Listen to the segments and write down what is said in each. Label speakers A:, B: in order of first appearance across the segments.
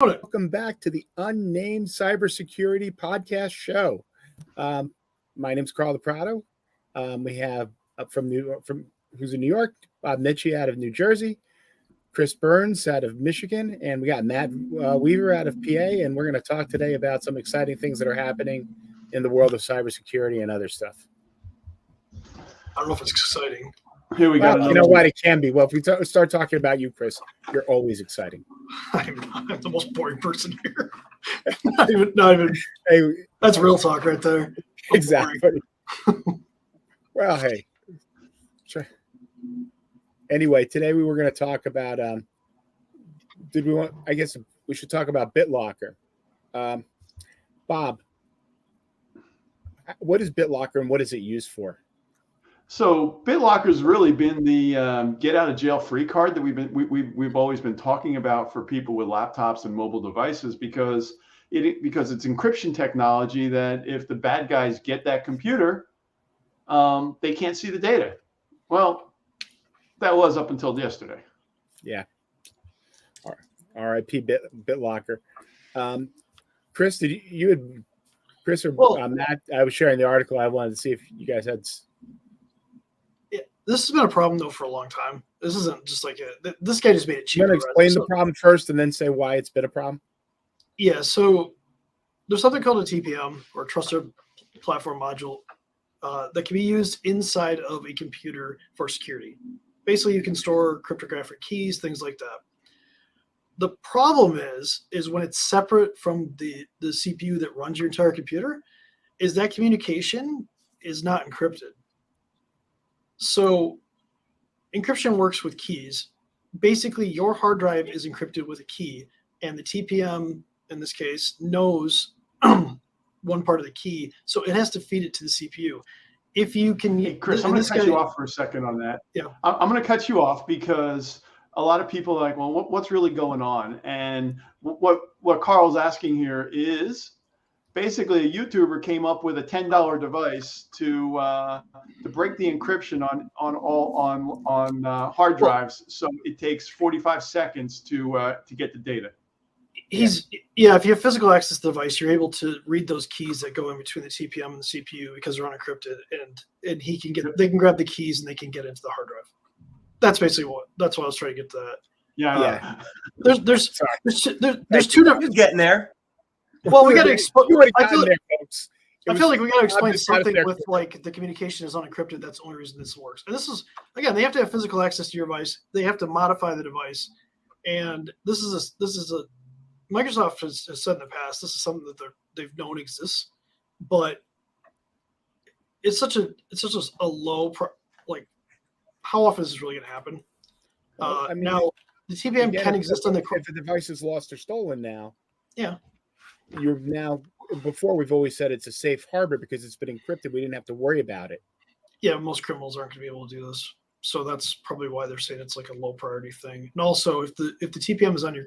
A: Welcome back to the Unnamed Cybersecurity Podcast Show. My name's Carl DePrado. We have up from who's in New York, Bob Mitchie out of New Jersey, Chris Burns out of Michigan, and we got Matt Weaver out of PA. And we're going to talk today about some exciting things that are happening in the world of cybersecurity and other stuff.
B: I don't know if it's exciting.
C: Here we go.
A: You know what? It can be. Well, if we start talking about you, Chris, you're always exciting.
B: I'm the most boring person here. not even. Hey, that's real talk right there.
A: Exactly. Well, hey. Sure. Anyway, today we were going to talk about. I guess we should talk about BitLocker. Bob, what is BitLocker and what is it used for?
C: So BitLocker's really been the get out of jail free card that we've always been talking about for people with laptops and mobile devices because it's encryption technology that if the bad guys get that computer, they can't see the data. Well, that was up until yesterday.
A: Yeah. R.I.P. BitLocker. Chris, Chris or Matt? I was sharing the article. I wanted to see if you guys had.
B: This has been a problem though for a long time. This isn't just like this guy just made it cheaper.
A: You want to explain the problem first and then say why it's been a problem?
B: Yeah, so there's something called a TPM or Trusted Platform Module that can be used inside of a computer for security. Basically, you can store cryptographic keys, things like that. The problem is when it's separate from the CPU that runs your entire computer, is that communication is not encrypted. So encryption works with keys. Basically, your hard drive is encrypted with a key, and the TPM, in this case, knows one part of the key, so it has to feed it to the CPU. If you can...
C: Hey, Chris, I'm going to cut you off for a second on that.
B: Yeah.
C: I'm going to cut you off because a lot of people are like, well, what's really going on? And what Carl's asking here is... basically, a YouTuber came up with a $10 device to break the encryption on hard drives, so it takes 45 seconds to get the data.
B: If you have physical access to the device, you're able to read those keys that go in between the TPM and the CPU because they're unencrypted, and they can grab the keys and they can get into the hard drive. That's basically that's what I was trying to get to that.
C: Yeah.
B: There's two different
D: getting there.
B: Well, we got to explain. I feel like we got to explain
A: something
B: with like the communication is unencrypted. That's the only reason this works. And this is, again, they have to have physical access to your device. They have to modify the device. And this is a Microsoft has said in the past, this is something that they've known exists, but it's such a low how often is this really going to happen? Now the TPM can exist on the
A: if the device is lost or stolen now.
B: Yeah.
A: You're now, before we've always said it's a safe harbor because it's been encrypted. We didn't have to worry about it.
B: Yeah, most criminals aren't going to be able to do this. So that's probably why they're saying it's like a low priority thing. And also, if the TPM is on your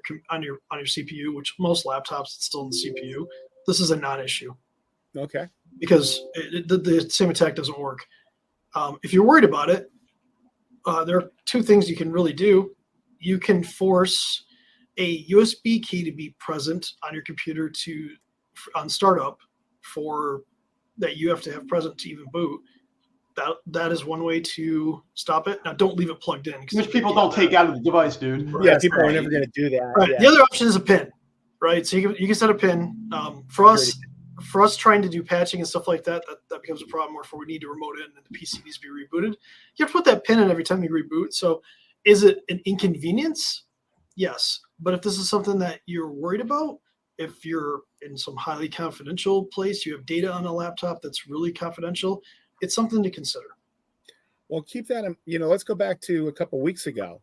B: CPU, which most laptops it's still in the CPU, this is a non-issue.
A: Okay.
B: Because the same attack doesn't work. If you're worried about it, there are two things you can really do. You can force a USB key to be present on your computer on startup for that you have to have present to even boot. That is one way to stop it. Now, don't leave it plugged in.
C: Which people don't take out of the device, dude.
A: Right. Yeah, people are never going to do that.
B: Right.
A: Yeah.
B: The other option is a pin, right? So you can set a pin. For us trying to do patching and stuff like that becomes a problem. Or if we need to remote in and the PC needs to be rebooted, you have to put that pin in every time you reboot. So is it an inconvenience? Yes. But if this is something that you're worried about, if you're in some highly confidential place, you have data on a laptop that's really confidential, it's something to consider.
A: Well, keep that in, let's go back to a couple of weeks ago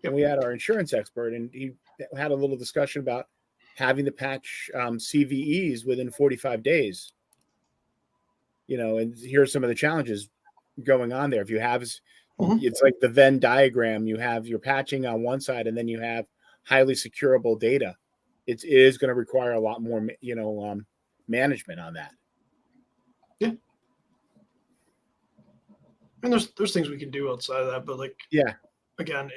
A: when we had our insurance expert, and he had a little discussion about having to patch CVEs within 45 days. And here are some of the challenges going on there. If you have, it's like the Venn diagram. You have your patching on one side, and then you have highly securable data. It is going to require a lot more, management on that.
B: Yeah. I mean, there's things we can do outside of that, but again,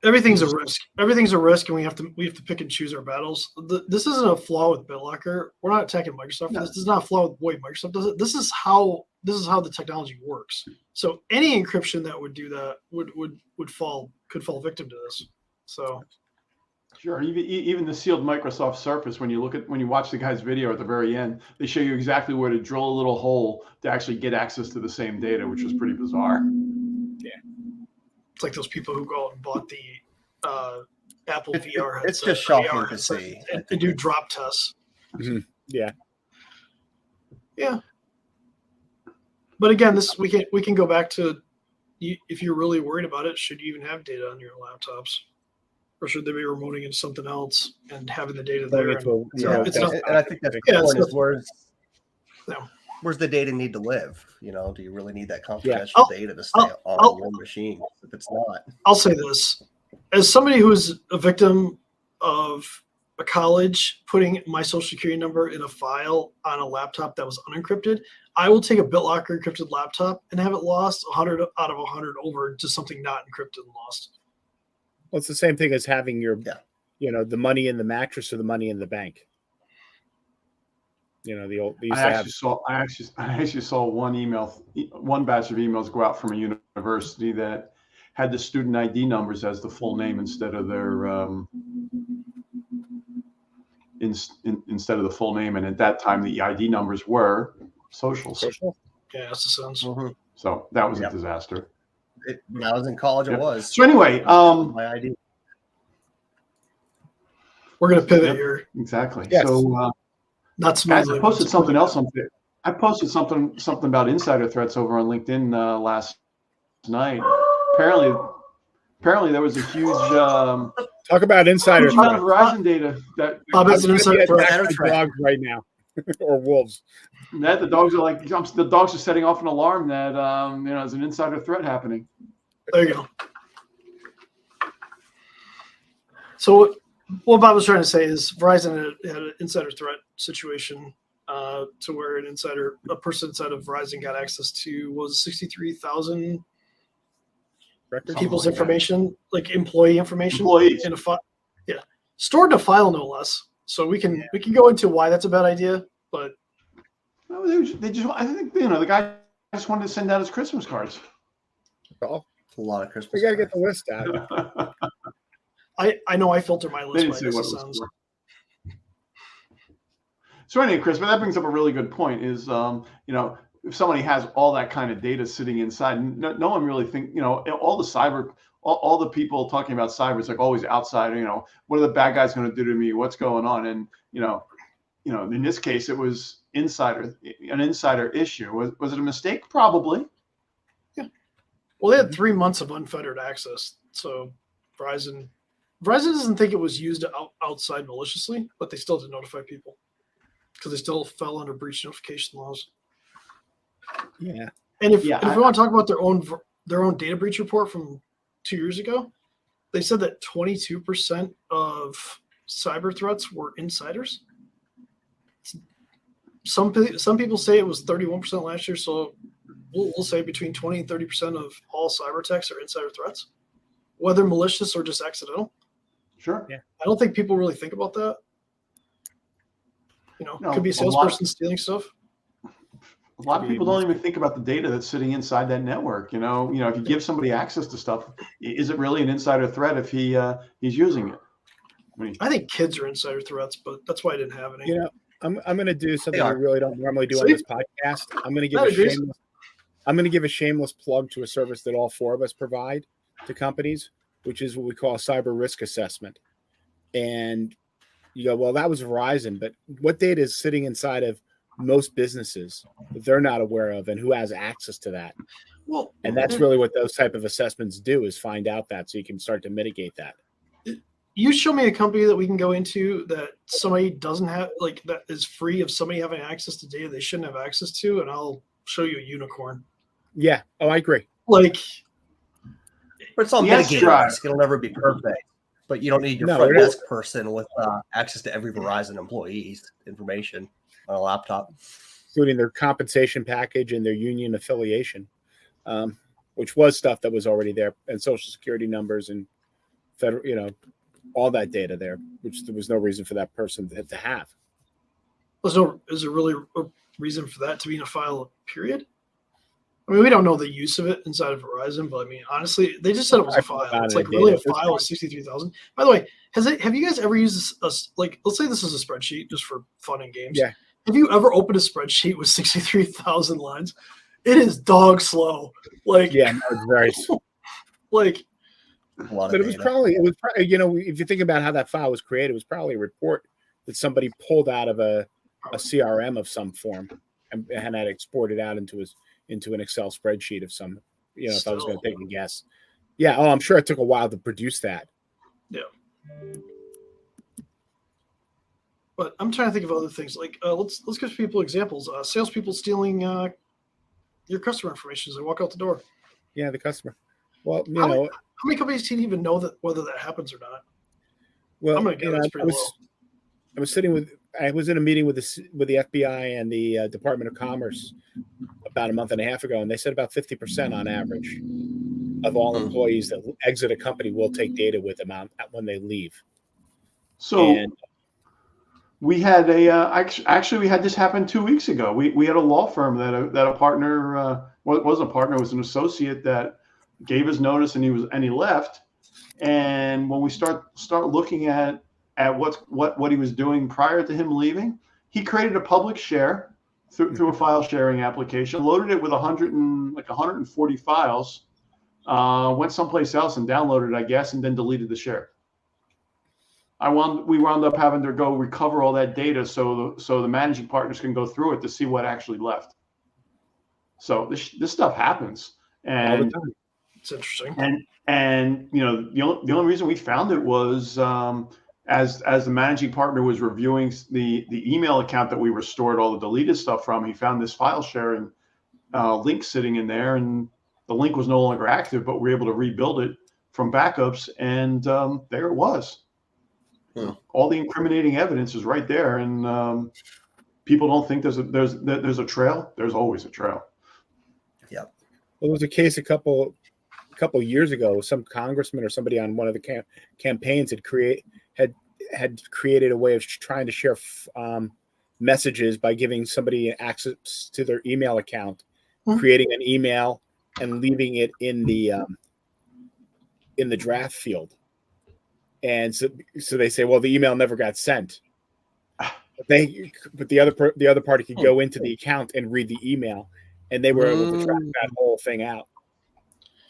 B: Everything's a risk. Everything's a risk, and we have to pick and choose our battles. This isn't a flaw with BitLocker. We're not attacking Microsoft.
C: No.
B: This is not a flaw with the way Microsoft does it. This is how the technology works. So any encryption that would do that could fall victim to this. So
C: Sure. Even the sealed Microsoft Surface, when you watch the guy's video at the very end, they show you exactly where to drill a little hole to actually get access to the same data, which was pretty bizarre.
B: yeah, it's like those people who go out and bought the Apple VR headset.
D: It's just shocking
B: AR
D: to see.
B: and do drop tests.
A: Mhm. Yeah.
B: Yeah. But again, we can go back to, if you're really worried about it, should you even have data on your laptops? Or should they be remoting into something else and having the data there?
A: It's
D: And I think that's the
B: Yeah,
D: point
B: it's
D: is where's the data need to live? Do you really need that confidential data to stay on your machine? If it's not,
B: I'll say this. As somebody who's a victim of a college putting my social security number in a file on a laptop that was unencrypted, I will take a BitLocker encrypted laptop and have it lost 100 out of 100 over to something not encrypted and lost.
A: Well, it's the same thing as having your, the money in the mattress or the money in the bank. They
C: I actually saw one batch of emails go out from a university that had the student ID numbers as the full name instead of their instead of the full name, and at that time the ID numbers were socials.
B: Yeah, that's the sense.
D: mm-hmm.
C: So that was a disaster.
D: When I was in college, it was.
C: So anyway,
D: my ID.
B: We're going to pivot here.
C: Exactly.
A: Yes.
C: So
B: Not smoothly.
C: I posted something else I posted something about insider threats over on LinkedIn last night. Apparently there was a huge
A: talk about insider
C: amount of
A: threat.
C: Verizon data that
B: Bob, it's an insider threat.
A: Dogs right now, or wolves.
C: the dogs are setting off an alarm that there's an insider threat happening.
B: There you go. So what Bob was trying to say is Verizon had an insider threat situation to where a person inside of Verizon got access to 63,000 people's information, like employee information, in a file. Yeah, stored in a file, no less. So we can go into why that's a bad idea, but
C: they just I think the guy just wanted to send out his Christmas cards.
A: Oh,
D: A lot of Christmas.
A: we got to get the list out.
B: I know I filter my
C: They
B: list
C: didn't
B: by
C: say what it was
B: SSNs.
C: for. So anyway, Chris, but that brings up a really good point. Is if somebody has all that kind of data sitting inside, no one really all the cyber, all the people talking about cyber, it's like always outside. What are the bad guys going to do to me? What's going on? And in this case, it was an insider issue. Was it a mistake? Probably.
B: Yeah. Well, they had 3 months of unfettered access, so Verizon doesn't think it was used outside maliciously, but they still did notify people because they still fell under breach notification laws.
A: Yeah.
B: And if we want to talk about their own data breach report from 2 years ago, they said that 22% of cyber threats were insiders. Some people say it was 31% last year, so we'll say between 20 and 30% of all cyber attacks are insider threats, whether malicious or just accidental.
C: Sure.
A: Yeah.
B: I don't think people really think about that. Could be a salesperson stealing stuff.
C: A lot of people don't even think about the data that's sitting inside that network. If you give somebody access to stuff, is it really an insider threat if he's using it?
B: I think kids are insider threats, but that's why I didn't have any.
A: I'm going to do something we really don't normally do on this podcast. I'm going to give a shameless plug to a service that all four of us provide to companies, which is what we call a cyber risk assessment. And you go, well, that was Verizon, but what data is sitting inside of most businesses that they're not aware of, and who has access to that?
B: Well,
A: and that's really what those type of assessments do, is find out that, so you can start to mitigate that.
B: You show me a company that we can go into that somebody doesn't have, like, that is free of somebody having access to data they shouldn't have access to, and I'll show you a unicorn.
A: Yeah. Oh, I agree.
B: Like,
D: but it's all mitigated risk. It'll never be perfect. But you don't need your front desk person with access to every Verizon employee's information on a laptop,
A: including their compensation package and their union affiliation, which was stuff that was already there, and social security numbers and federal, all that data there, which there was no reason for that person to have.
B: Is there really a reason for that to be in a file, period? I mean, we don't know the use of it inside of Verizon, but I mean, honestly, they just said it was a file. It's like really a file of 63,000. By the way, have you guys ever used this? Like, let's say this is a spreadsheet just for fun and games.
A: Yeah.
B: Have you ever opened a spreadsheet with 63,000 lines? It is dog slow. Like,
A: yeah, no, it's very slow.
B: Like,
A: but it was probably, if you think about how that file was created, it was probably a report that somebody pulled out of a CRM of some form and had exported out into an Excel spreadsheet of some, if I was going to take a guess. Yeah. Oh, I'm sure it took a while to produce that.
B: Yeah. But I'm trying to think of other things. Like, let's give people examples. Salespeople stealing your customer information as they walk out the door.
A: Yeah, the customer. Well,
B: how many companies can even know that whether that happens or not?
A: Well,
B: I'm gonna guess it's pretty low.
A: I was in a meeting with the FBI and the Department of Commerce about a month and a half ago, and they said about 50% on average of all employees that exit a company will take data with them out when they leave.
C: So we had actually we had this happen 2 weeks ago. We had a law firm that a partner wasn't a partner, was an associate that gave his notice and he left. And when we start looking at what he was doing prior to him leaving, he created a public share through a file sharing application, loaded it with 140 files, went someplace else and downloaded it, I guess, and then deleted the share. We wound up having to go recover all that data so the managing partners can go through it to see what actually left. So this stuff happens, and
A: all the time.
B: It's interesting.
C: And the only reason we found it was as the managing partner was reviewing the email account that we restored all the deleted stuff from, he found this file sharing link sitting in there, and the link was no longer active, but we were able to rebuild it from backups, and there it was. All the incriminating evidence is right there, and people don't think there's a trail. There's always a trail.
D: Yeah.
A: Well, there was a case a couple years ago. Some congressman or somebody on one of the campaigns had created a way of trying to share messages by giving somebody access to their email account, creating an email and leaving it in the draft field. And so they say, well, the email never got sent. But the other party could go into the account and read the email, and they were able to track that whole thing out.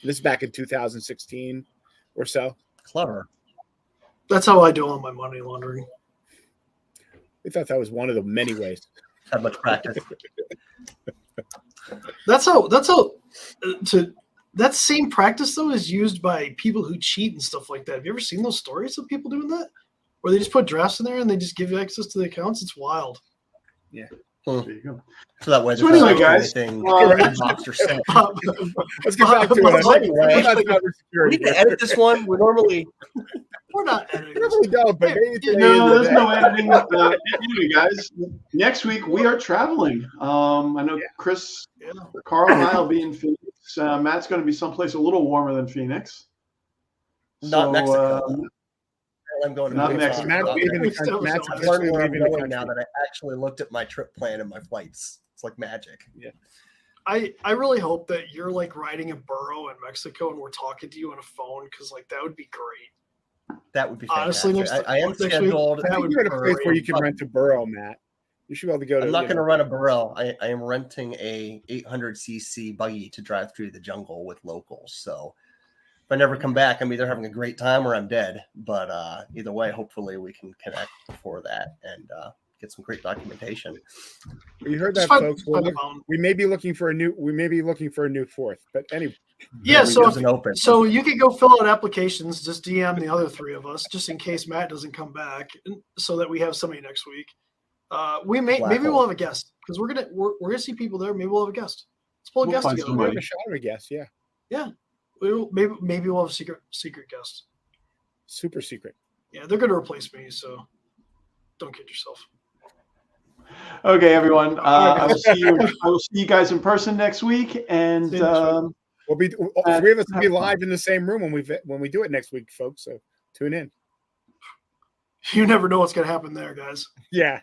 A: This is back in 2016 or so.
D: Clever.
B: That's how I do all my money laundering.
A: We thought that was one of the many ways.
D: Had much practice.
B: That same practice though is used by people who cheat and stuff like that. Have you ever seen those stories of people doing that? Where they just put drafts in there and they just give you access to the accounts? It's wild.
A: Yeah.
C: There you go.
D: So that way,
C: So anyway, guys,
D: anything
A: let's get back to it.
D: We need to edit this one.
B: We're not editing.
A: We really don't, but maybe
C: No, there's no editing. Anyway, guys, next week we are traveling. I know Chris, Carl, and I will be in Phoenix. Matt's going to be someplace a little warmer than Phoenix.
D: Not Mexico. I'm going to
C: not Mexico.
A: Matt's leaving
D: now that I actually looked at my trip plan and my flights. It's like magic.
A: Yeah.
B: I really hope that you're like riding a burro in Mexico and we're talking to you on a phone, because like that would be great.
D: That would be fantastic.
B: Honestly,
D: I am scheduled.
A: You're in a place where you can rent a burro, Matt. You should be able to go to.
D: I'm not going to rent a burro. I am renting a 800cc buggy to drive through the jungle with locals. So if I never come back, I'm either having a great time or I'm dead. But either way, hopefully we can connect before that and get some great documentation.
A: You heard that, folks. We may be looking for a new fourth, but anyway.
B: Yeah, so you can go fill out applications. Just DM the other three of us, just in case Matt doesn't come back, so that we have somebody next week. Maybe we'll have a guest, because we're gonna see people there. Maybe we'll have a guest. Let's pull a guest together.
A: We'll have a shot of a guest, yeah.
B: Yeah, maybe we'll have a secret guest.
A: Super secret.
B: Yeah, they're gonna replace me, so don't kid yourself.
C: Okay, everyone. I will see you guys in person next week, and
A: three of us will be live in the same room when we do it next week, folks. So Tune in.
B: You never know what's going to happen there, guys.
A: Yeah.